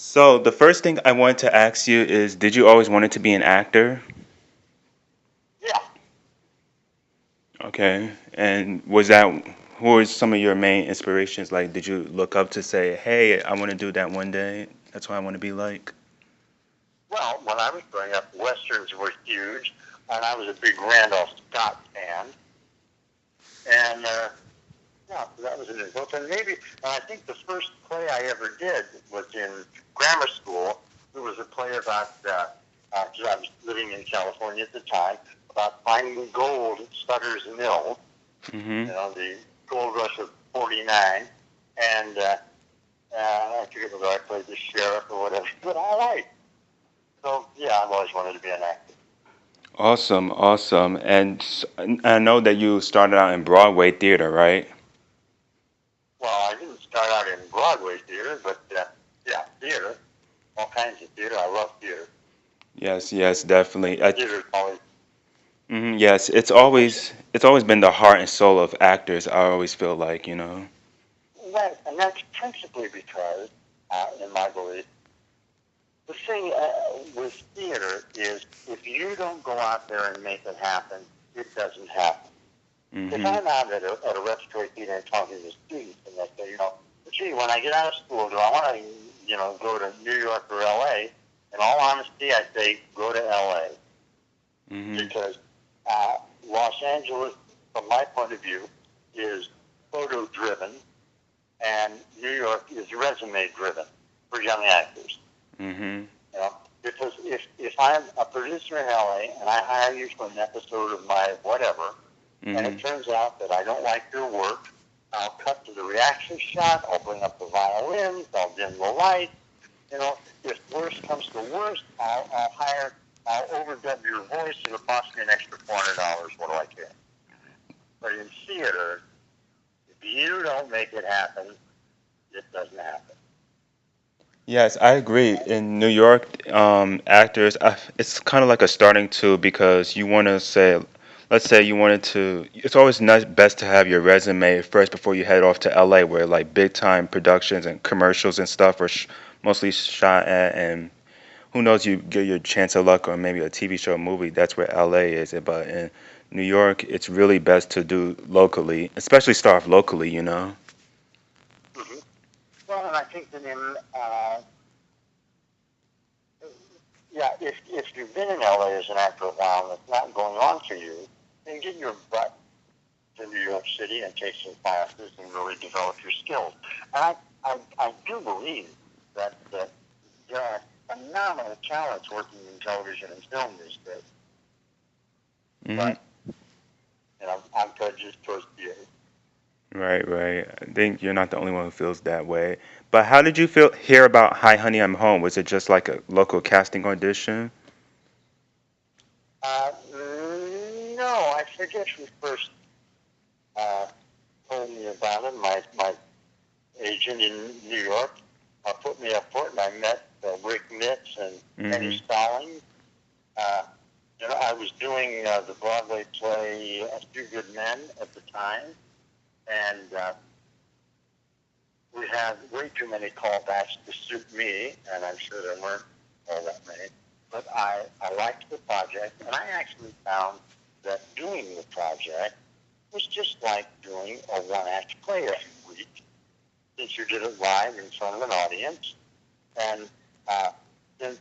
So the first thing I wanted to ask you is, did you always wanted to be an actor? Yeah. Okay. And was that who were some of your main inspirations? Like, did you look up to say, "Hey, I want to do that one day. That's what I want to be like." Well, when I was growing up, westerns were huge, and I was a big Randolph Scott fan. And yeah, so that was an influence. And maybe, and I think the first play I ever did was in grammar school. It was a play about, because I was living in California at the time, about finding gold at Sutter's Mill, Mhm. the gold rush of '49. And I forget whether I played the sheriff or whatever, but I liked. So, yeah, I've always wanted to be an actor. Awesome, awesome. And I know that you started out in Broadway theater, right? Well, I didn't start out in Broadway theater, but yeah, theater, all kinds of theater. I love theater. Yes, yes, definitely. Theater's always Yes, it's always been the heart and soul of actors. I always feel like. that, and that's principally because, in my belief, the thing with theater is if you don't go out there and make it happen, it doesn't happen. If Mhm. I'm out at a repertory theater and talking to students, and they say, gee, when I get out of school, do I want to, go to New York or L.A.? In all honesty, I say go to L.A. Mhm. because uh, Los Angeles, from my point of view, is photo driven, and New York is resume driven for young actors. Mhm. You know, because if I'm a producer in LA and I hire you for an episode of my whatever, and it Mhm. turns out that I don't like your work, I'll cut to the reaction shot. I'll bring up the violins. I'll dim the lights. If worst comes to worst, I'll overdub your voice. It'll cost me an extra $400. What do I care? But in theater, if you don't make it happen, it doesn't happen. Yes, I agree. In New York, actors, it's kind of like a starting tool because you want to say, let's say you wanted to. It's always nice, best to have your resume first before you head off to LA, where like big time productions and commercials and stuff are mostly shot at, and who knows, you get your chance of luck on maybe a TV show, movie. That's where LA is. But in New York, it's really best to do locally, especially start off locally. Mm-hmm. Well, and I think that yeah, if you've been in LA as an actor a while and it's not going on for you, then get your butt to New York City and take some classes and really develop your skills. And I do believe that there are phenomenal talents working in television and film these days. Hmm. But I'm prejudiced towards theater. Right, right. I think you're not the only one who feels that way. But how did you hear about Hi Honey I'm Home? Was it just like a local casting audition? No, I forget who first uh, told me about it. My agent in New York put me up for it, and I met Rick Mitz and Penny Hmm. Stallings. Uh, I was doing the Broadway play A Few Good Men at the time, and we had way too many callbacks to suit me, and I'm sure there weren't all that many. But I liked the project, and I actually found that doing the project was just like doing a one-act play every week, since you did it live in front of an audience, and uh, since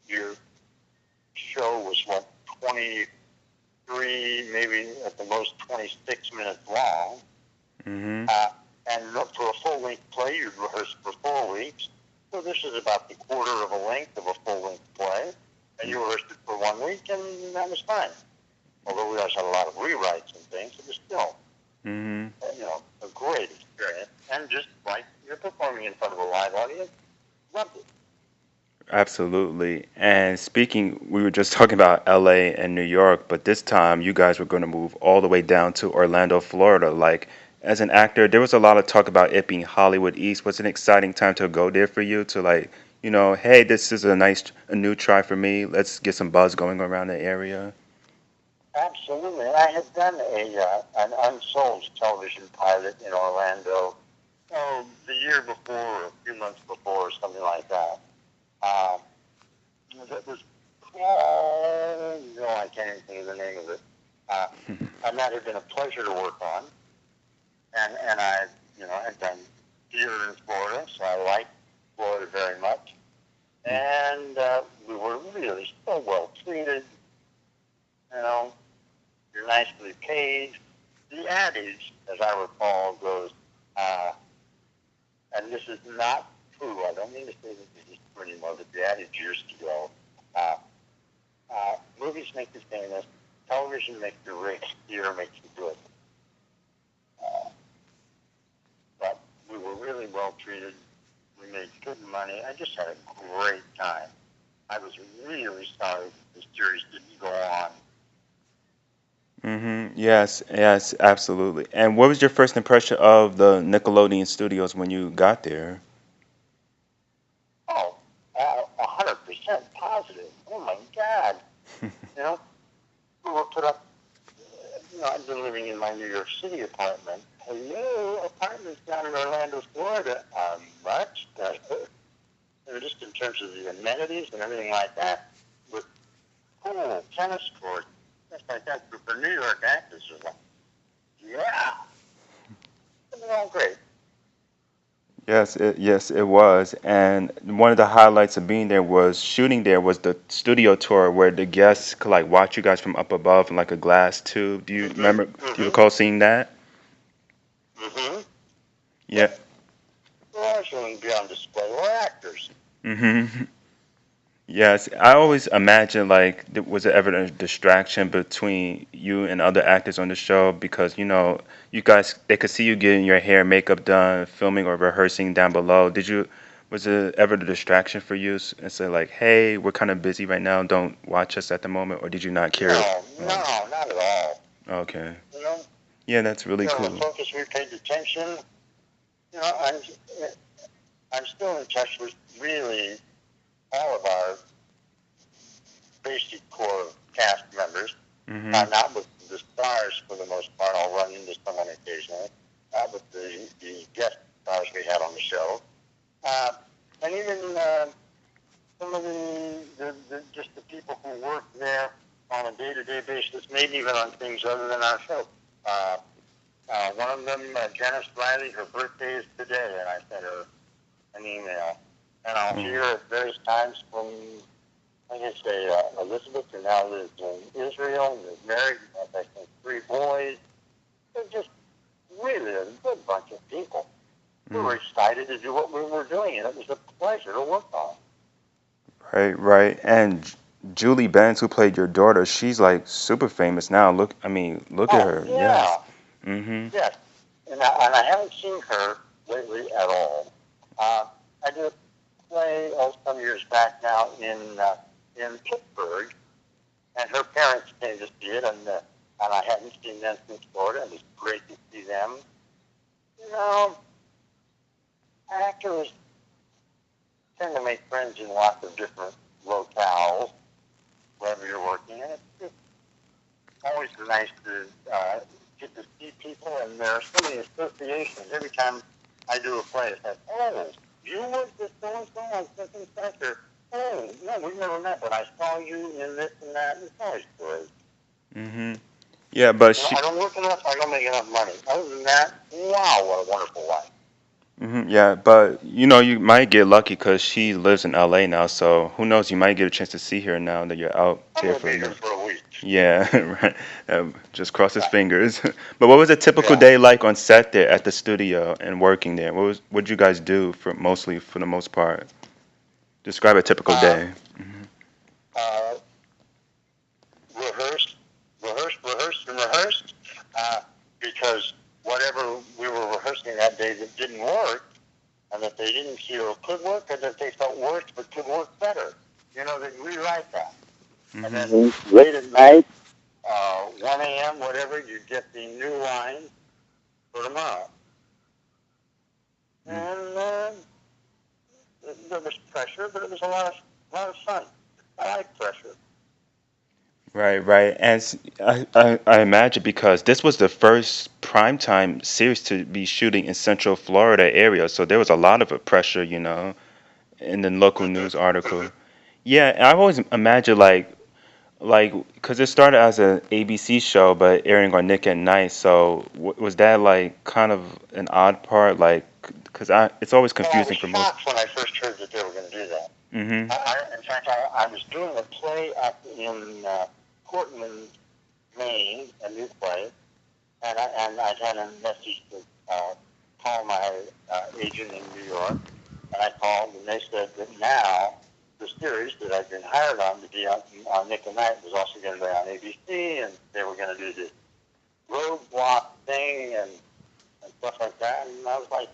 your show was 23, maybe at the most 26 minutes long. Hmm. Uh, and for a full length play, you'd rehearse for 4 weeks. So this is about the quarter of a length of a full length play. And you rehearsed it for 1 week, and that was fine. Although we also had a lot of rewrites and things, it was still, Hmm. a great experience. And just like you're performing in front of a live audience, loved it. Absolutely. And speaking, we were just talking about LA and New York, but this time you guys were going to move all the way down to Orlando, Florida. Like, as an actor, there was a lot of talk about it being Hollywood East. Was it an exciting time to go there for you to hey, this is a new try for me. Let's get some buzz going around the area. Absolutely. I had done an unsold television pilot in Orlando the year before, or a few months before, or something like that. Uh, that was, no, I can't even think of the name of it. Uh, and that had been a pleasure to work on, and I, had done theater in Florida, so I liked Florida very much, and we were really so well treated. You know, you're nicely paid. The adage, as I recall, goes, uh, and this is not true. I don't mean to say that this is true anymore, but the adage used to go, uh, movies make you famous, television makes you rich, theater makes you good. Uh, but we were really well treated. We made good money. I just had a great time. I was really sorry that the series didn't go on. Yes, yes, absolutely. And what was your first impression of the Nickelodeon studios when you got there? Oh, 100% positive. Oh my God. You know, we were put up, I've been living in my New York City apartment. Hello, apartments down in Orlando, Florida are much better. Just in terms of the amenities and everything like that, with pool, tennis court, stuff like that. But for New York actors, it was like, yeah, it's all great. Yes, it was. And one of the highlights of being there was shooting there was the studio tour where the guests could like watch you guys from up above in like a glass tube. Do you Mm-hmm, remember? Do you mm-hmm, recall seeing that? mm-hmm. Yeah. Yep. We're also going to be on display. We're actors. hmm Yes, I always imagine like was there ever a distraction between you and other actors on the show because you guys they could see you getting your hair and makeup done, filming or rehearsing down below. Was it ever the distraction for you and say like, hey, we're kind of busy right now, don't watch us at the moment, or did you not care? No, Oh, no, not at all. okay. You know, Yeah, that's really the cool. focus we paid attention. You know, I'm still in touch with really all of our basic core cast members. Mhm. Not with the stars for the most part. I'll run into someone occasionally. With the guest stars we had on the show. Uh, and even some of the just the people who work there on a day-to-day basis, maybe even on things other than our show. Uh, one of them, Janice Riley, her birthday is today, and I sent her an email. And I'll Oh. hear at various times from, like I say, Elizabeth, who now lives in Israel, and is married, has, I think, 3 boys. They're just really a good bunch of people. We were Mm. excited to do what we were doing, and it was a pleasure to work on. Right, right. And Julie Benz, who played your daughter, she's like super famous now. Look at Oh, her. Yes. yeah, Mhm. yes. And I haven't seen her lately at all. I did a play some years back now in Pittsburgh, and her parents came to see it, and I hadn't seen them since Florida. It was great to see them. You know, actors tend to make friends in lots of different locales wherever you're working, and it's just always nice to get to see people. And there are so many associations. Every time I do a play, it's like, oh, you worked with so and so on such and such, or oh, no, we've never met, but I saw you in this and that. It's always great. Mhm. Yeah, but I don't work enough. I don't make enough money. Other than that, wow, what a wonderful life. yeah, but you might get lucky because she lives in LA now. So who knows? You might get a chance to see her now that you're out I'm there going to for a be here minute. for a week. Yeah, right. Just cross his Right. fingers. But what was a typical Yeah. day like on set there at the studio and working there? What did you guys do for the most part? Describe a typical Uh, day. uh, rehearsed, and rehearsed, uh, because whatever we were rehearsing that day that didn't work, and that they didn't feel could work, or that they felt worked but could work better, they rewrite that. And Hmm then late at night, 1 a.m., whatever, you get the new line for tomorrow. And there was pressure, but it was a lot of fun. I like pressure. Right, right. And I imagine because this was the first primetime series to be shooting in Central Florida area, so there was a lot of pressure, in the local news article. Yeah, I always imagine like because it started as an ABC show, but airing on Nick at Night. So was that like kind of an odd part, like because it's always Well, I was confusing for most. shocked when I first heard that they were going to do that. Mhm. In fact, I was doing a play up in Portland, Maine, a new play, and I'd had a message to call my agent in New York, and I called, and they said that now the series that I'd been hired on to be on Nick at Night was also going to be on ABC, and they were going to do this roadblock thing and stuff like that. And I was like,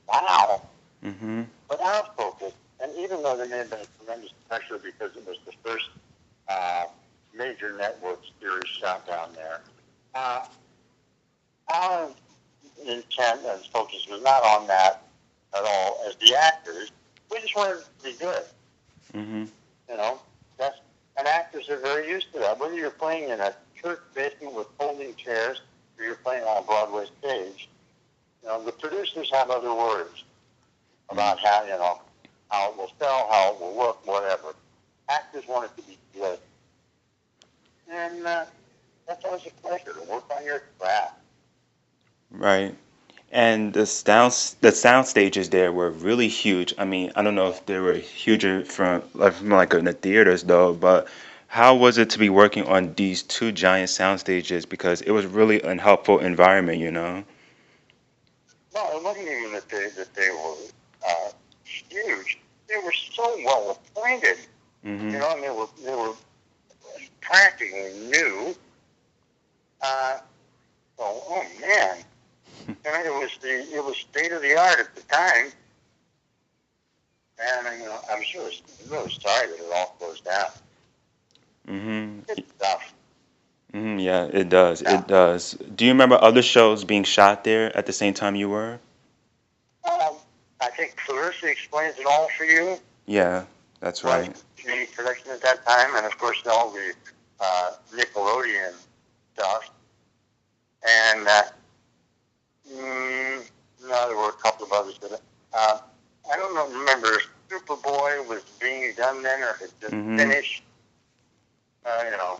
wow, Mhm. but out of focus. And even though there may have been tremendous pressure because it was the first uh, major network series shot down there, uh, our intent and focus was not on that at all as the actors. We just wanted to be good. Mhm. You know, that's and actors are very used to that. Whether you're playing in a church basement with folding chairs or you're playing on a Broadway stage, the producers have other words about how it will sell, how it will look, whatever. Actors want it to be good, and that's always a pleasure to work on your craft. Right. And the sound stages there were really huge. I mean, I don't know if they were huger from like in the theaters though, but how was it to be working on these two giant sound stages? Because it was really an helpful environment, you know? No, it wasn't even that they were huge. They were so well appointed, Mhm. and they were practically new. Uh, oh man, I mean, it was state of the art at the time, and I'm sure it's really sorry that it all closed down. Mhm. Good stuff. Mhm. Yeah, it does. Yeah. It does. Do you remember other shows being shot there at the same time you were? Um, I think Clarissa explains it all for you. Yeah, that's Was right. the production at that time, and of course all the Nickelodeon stuff. And no, there were a couple of others. But I don't know, remember if Superboy was being done then, or if it just Mhm. finished. Uh, you know,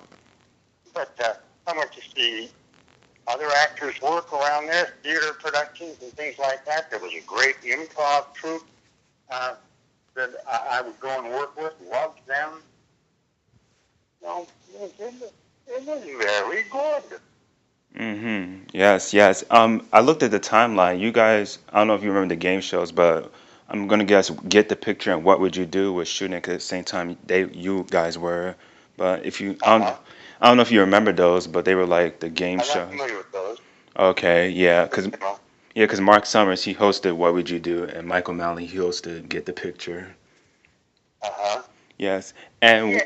but I went to see other actors work around there, theater productions and things like that. There was a great improv troupe uh, that I would go and work with. Loved them. It was very good. Yes, yes. I looked at the timeline. You guys, I don't know if you remember the game shows, but I'm gonna guess get the picture and what would you do was shooting at the same time you guys were. But Uh-huh. I don't know if you remember those, but they were like the game I'm not shows. familiar with those. Okay, yeah, But, yeah, 'cause Mark Summers he hosted What Would You Do, and Michael Malley he hosted Get the Picture. uh-huh. Yes, and Yeah.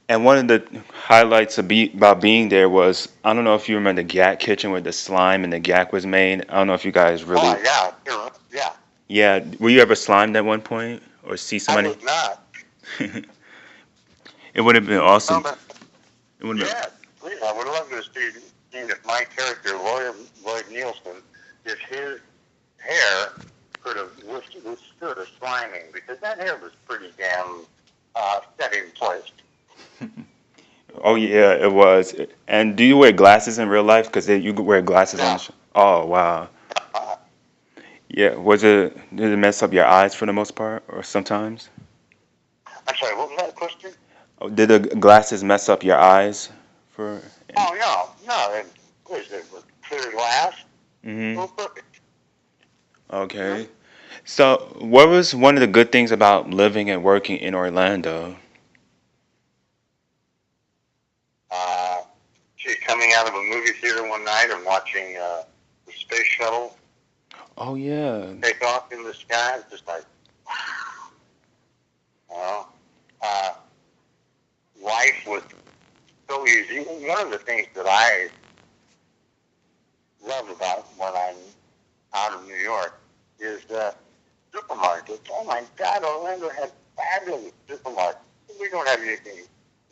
and one of the highlights about being there was I don't know if you remember the Gat Kitchen where the slime and the Gat was made. I don't know if you guys really. Oh, yeah. Yeah. Yeah, were you ever slimed at one point or see I somebody? was not. It would have been No, awesome. but It would have been. yeah, please, I would love to have seen if my character, Lloyd Nielsen, if his hair could have withstood a sliming, because that hair was pretty damn set in place. Oh yeah, it was. And do you wear glasses in real life? Because you could wear glasses on the No. show. Oh wow. Uh, Yeah. Did it mess up your eyes for the most part, or sometimes? I'm sorry, what was that question? Oh, did the glasses mess up your eyes for? Oh, no. No, it was clear glass. Mm-hmm. Oh, perfect. You know? Okay. So, what was one of the good things about living and working in Orlando? Uh, She's coming out of a movie theater one night and watching the space shuttle Oh yeah. take off in the sky. It's just like, you know, uh, life was so easy. One of the things that I love about when I'm out of New York is supermarkets. Oh my God, Orlando has fabulous supermarkets. We don't have anything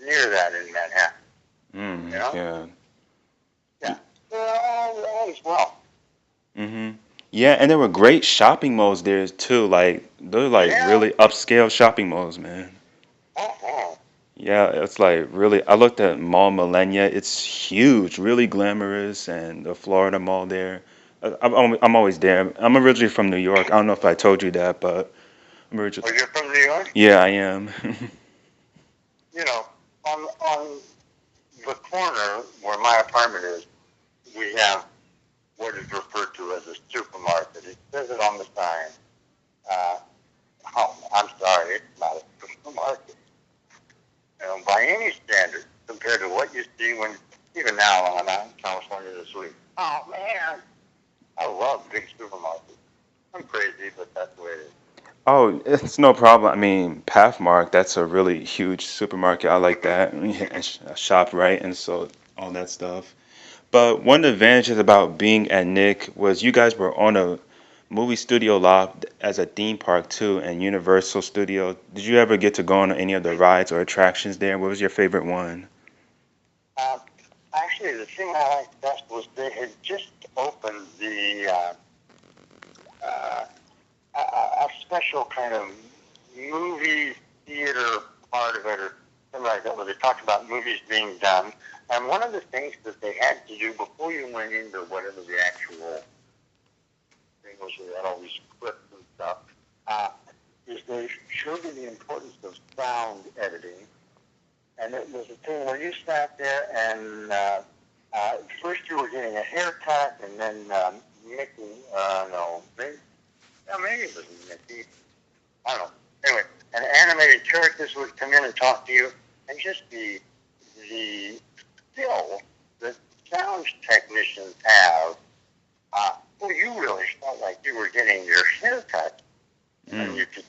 near that in Manhattan. You know? Yeah. Yeah. They're all as well. Yeah, and there were great shopping malls there too. Like they're like Yeah. really upscale shopping malls, man. Uh-huh. Yeah, it's like really. I looked at Mall Millennia. It's huge, really glamorous, and the Florida Mall there. I'm always there. I'm originally from New York. I don't know if I told you that, but I'm originally. Oh, you're from New York? Yeah, I am. You know, on the corner where my apartment is, we have what is referred to as a supermarket. It says it on the sign. Uh, oh, I'm sorry, it's not a supermarket. By any standard, compared to what you see when, even now when I'm out in California this week. Oh, man. I love big supermarkets. I'm crazy, but that's the way it is. Oh, it's no problem. I mean, Pathmark, that's a really huge supermarket. I like that. And shop right, and so all that stuff. But one of the advantages about being at Nick was you guys were on a movie studio lot as a theme park too, and Universal Studio. Did you ever get to go on any of the rides or attractions there? What was your favorite one? Uh, Actually, the thing I liked best was they had just opened uh, a special kind of movie theater part of it, or something like that, where they talked about movies being done. And one of the things that they had to do before you went into whatever the actual thing was, they had all these scripts and stuff, uh, is they showed you the importance of sound editing. And it was a thing where you sat there and first you were getting a haircut, and then Mickey, no, maybe it was Mickey. I don't know. Anyway, and animated characters would come in and talk to you, and just the skill that sound technicians have. Well, you really felt like you were getting your haircut, and Mm. you could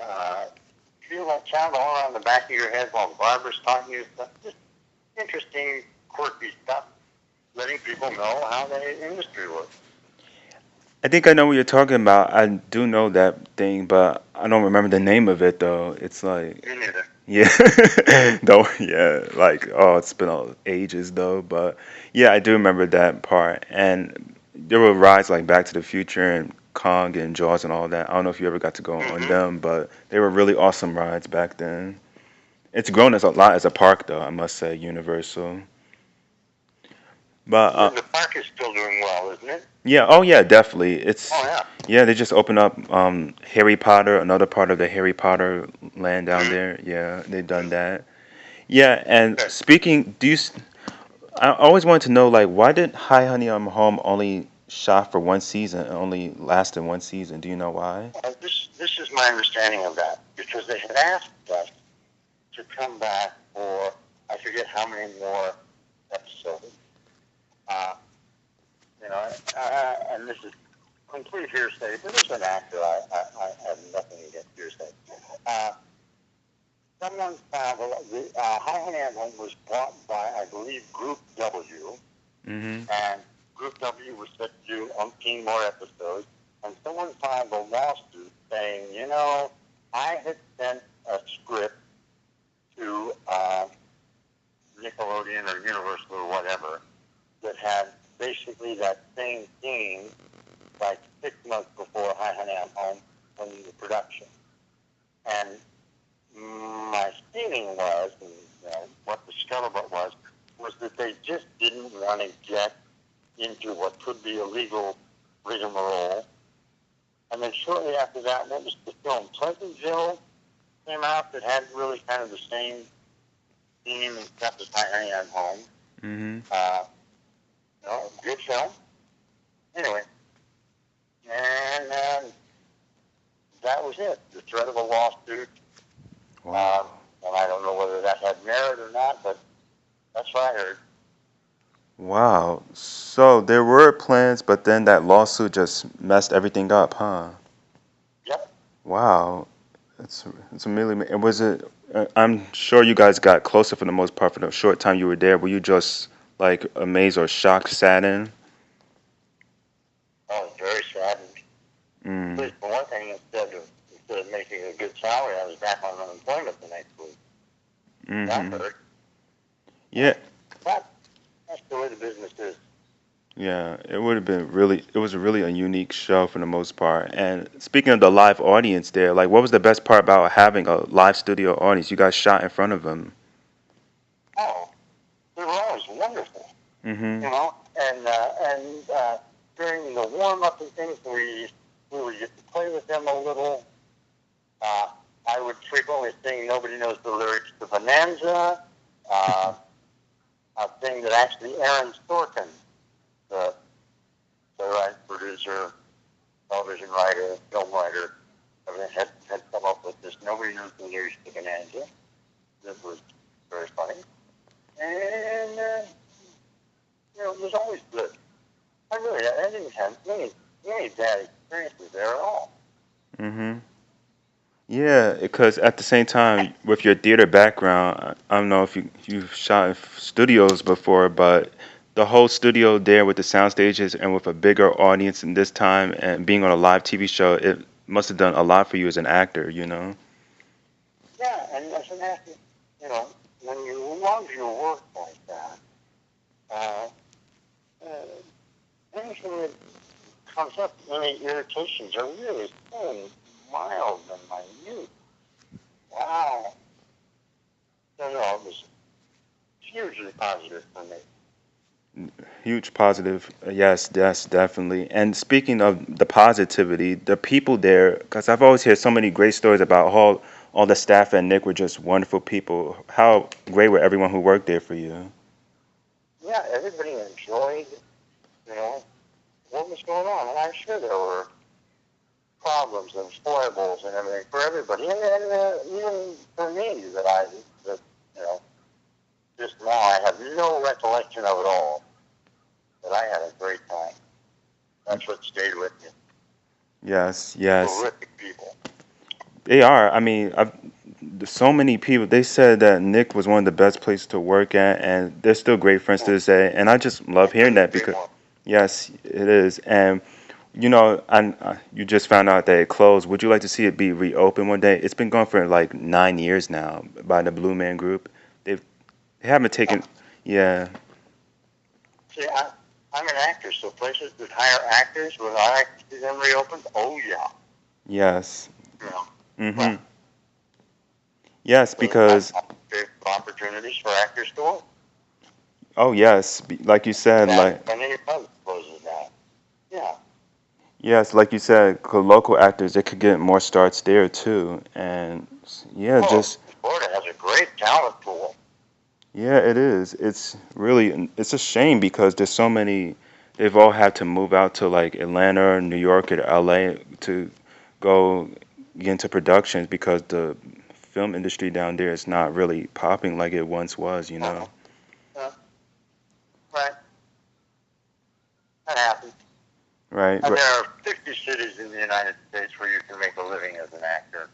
uh, feel that sound all around the back of your head while the barber's talking to you. Stuff. Just interesting, quirky stuff, letting people know how the industry works. I think I know what you're talking about. I do know that thing, but I don't remember the name of it though. It's like, Me neither. yeah, though, yeah, like oh, it's been ages though, but yeah, I do remember that part. And there were rides like Back to the Future and Kong and Jaws and all that. I don't know if you ever got to go on Mm-hmm. them, but they were really awesome rides back then. It's grown as a lot as a park though, I must say, Universal. But The park is still doing well, isn't it? yeah, oh yeah, definitely. Oh It's yeah. yeah, they just opened up Harry Potter, another part of the Harry Potter land down Mm-hmm. there. Yeah, they've done that. Yeah, and Good. speaking, I always wanted to know like why did Hi Honey I'm Home only shot for one season and only lasted one season? Do you know why? This is my understanding of that, because they had asked us to come back for I forget how many more episodes. Uh, and this is complete hearsay, but as an actor, I have nothing against hearsay. Uh, Someone found the High Hand Anthem was bought by, I believe, Group W, Mm-hmm. and Group W was set to do umpteen more episodes, and someone filed a lawsuit saying, I had sent a script to Nickelodeon or Universal or whatever that had basically that same theme like 6 months before High Honey I'm Home from the production. And my feeling was, and what the scuttlebutt was that they just didn't want to get into what could be a legal rigmarole. And then shortly after that, what was the film? Pleasantville came out that had really kind of the same theme except as Hi Honey I'm Home. Mm-hmm. Good film. Anyway, and that was it. The threat of a lawsuit. Wow. And I don't know whether that had merit or not, but that's what I heard. Wow. So there were plans, but then that lawsuit just messed everything up, huh? Yep. Wow. It's really. And was it? I'm sure you guys got closer for the most part for the short time you were there. Were you just like amazed or shocked, saddened? I was very saddened. Mm. But for one thing, instead of making a good salary, I was back on unemployment the next week. That Mm-hmm. hurt. Yeah, That, that's the way the business is. yeah, it would have been really, it was really a unique show for the most part. And speaking of the live audience there, like what was the best part about having a live studio audience? You guys shot in front of them. Oh, they were always wonderful, Hmm. and during the warm up and things, we would get to play with them a little. Uh, I would frequently sing "Nobody Knows the Lyrics to Bonanza," uh, a thing that actually Aaron Sorkin, the playwright, producer, television writer, film writer, had come up with this "Nobody Knows the Lyrics to Bonanza." That was very funny, and it was always good. I didn't have any bad experiences there at all. Hmm. Yeah, because at the same time, with your theater background, I don't know if you've shot in studios before, but the whole studio there with the sound stages and with a bigger audience in this time and being on a live TV show, it must have done a lot for you as an actor, you know? Yeah, and as an actor, you know, when you love your work like that, uh, anything that comes up, any irritations are really so mild and minute. Wow. So, no, it was hugely positive for me. Huge positive. Yes, yes, definitely. And speaking of the positivity, the people there, because I've always heard so many great stories about how all the staff at Nick were just wonderful people. How great were everyone who worked there for you? Yeah, everybody enjoyed, you know, what was going on. And I'm sure there were problems and foibles and everything for everybody. And even for me, that, you know, just now I have no recollection of it all. But I had a great time. That's what stayed with me. Yes, yes, Terrific people. they are. I mean, so many people. They said that Nick was one of the best places to work at, and they're still great friends to this day. And I just love I hearing couldn't that agree because, more. yes, it is. And you know, you just found out that it closed. Would you like to see it be reopened one day? It's been going for like 9 years now by the Blue Man Group. They've they haven't Uh, taken. Yeah. See, I'm an actor, so places that hire actors, would I like to see them reopened? Oh, yeah. Yes. You know, Mhm. well, Yes, that's because opportunities for actors to work. oh yes, like you said, That like and any pub closes down. Yeah. yes, like you said, local actors they could get more starts there too, and yeah, Oh, just Florida has a great talent pool. yeah, it is. It's really it's a shame because there's so many. They've all had to move out to like Atlanta, New York, or LA to go get into productions because the film industry down there is not really popping like it once was, you know. Uh-huh. Uh, right. That happens. Right. And there are 50 cities in the United States where you can make a living as an actor.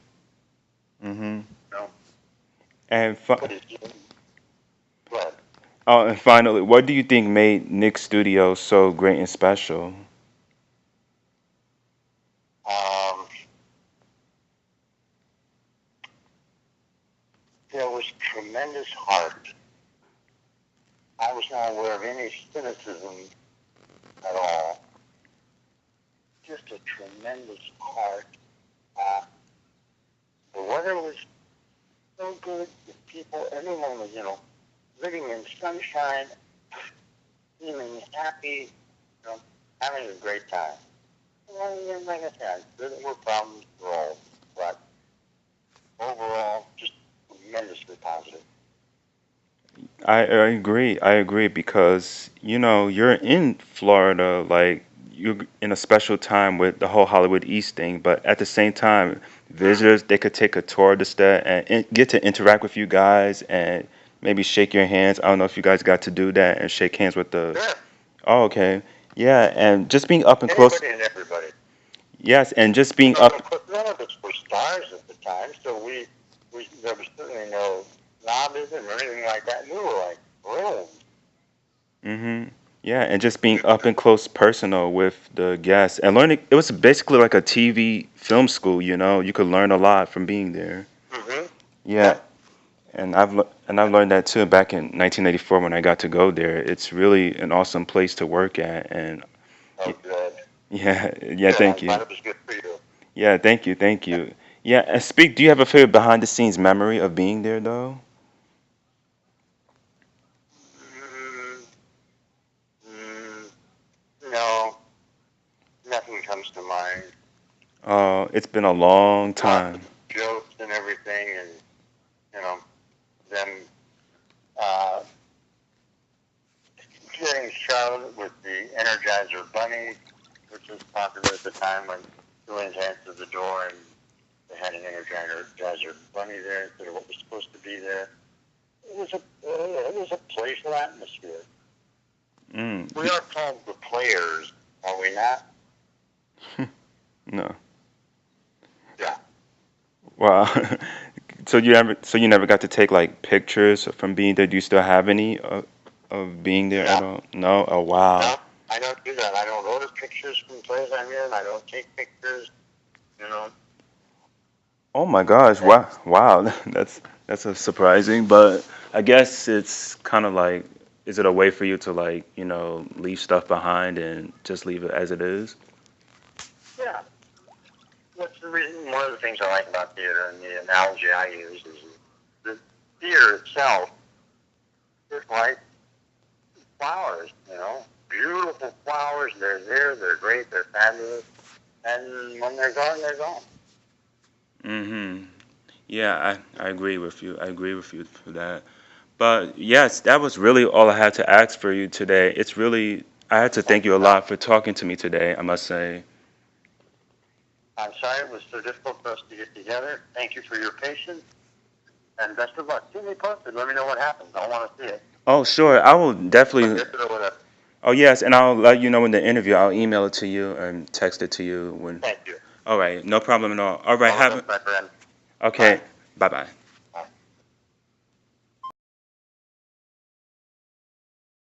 Mhm. No, And but it's good. oh, and finally, what do you think made Nick Studio so great and special? Um, there was tremendous heart. I was not aware of any cynicism at all. Just a tremendous heart. Uh, the weather was so good. The people, everyone was, living in sunshine, feeling happy, having a great time. Well, like I said, there were problems for all, but overall, just tremendously positive. I agree. I agree because you know you're in Florida, like you're in a special time with the whole Hollywood East thing, but at the same time, visitors they could take a tour of the state and get to interact with you guys and maybe shake your hands. I don't know if you guys got to do that and shake hands with the. Sure, Oh, okay. Yeah, and just being up and close. anybody and everybody. Yes, and just being Of up. course, none of us were stars at the time, so there was certainly no snobism or anything like that. We were like thrilled. Hmm. Yeah, and just being up and close personal with the guests and learning. It was basically like a TV film school, you know. You could learn a lot from being there. Mm-hmm. Yeah, Yep. And I've learned that too back in 1984 when I got to go there. It's really an awesome place to work at, and Oh, good. yeah, yeah, Good. I'm thank you. glad it was good for you. Yeah, thank you, thank you. Yeah, and speak. Do you have a favorite behind the scenes memory of being there though? Mm, mm, no, nothing comes to mind. Oh, it's been a long Lots time. of jokes and everything, and you know, them uh, getting shown with the Energizer Bunny, which was popular at the time when Julian's answered the door and they had an Energizer Bunny there instead of what was supposed to be there. It was a playful atmosphere. Mm. We are called the players, are we not? No. Yeah. Wow. So you never got to take like pictures from being there. Do you still have any of being there No. at all? No. Oh wow. No, I don't do that. I don't order pictures from places I'm in. I don't take pictures. You know, Oh my gosh. that, Wow. Wow. That's a surprising, but I guess it's kind of like, is it a way for you to like, leave stuff behind and just leave it as it is? yeah. What's the reason? One of the things I like about theater, and the analogy I use is the theater itself is like flowers. You know, beautiful flowers. They're there. They're great. They're fabulous. And when they're gone, they're gone. Mm-hmm. Yeah, I agree with you. I agree with you for that. But yes, that was really all I had to ask for you today. I had to thank you a Well, lot for talking to me today, I must say. I'm sorry it was so difficult for us to get together. Thank you for your patience, and best of luck. Keep me posted. Let me know what happens. I want to see it. Oh, sure. I will But definitely. yes or whatever. Oh, yes, and I'll let you know in the interview. I'll email it to you and text it to you when. Thank you. All right, no problem at all. All right, All the best, my friend. Okay, Bye. bye bye.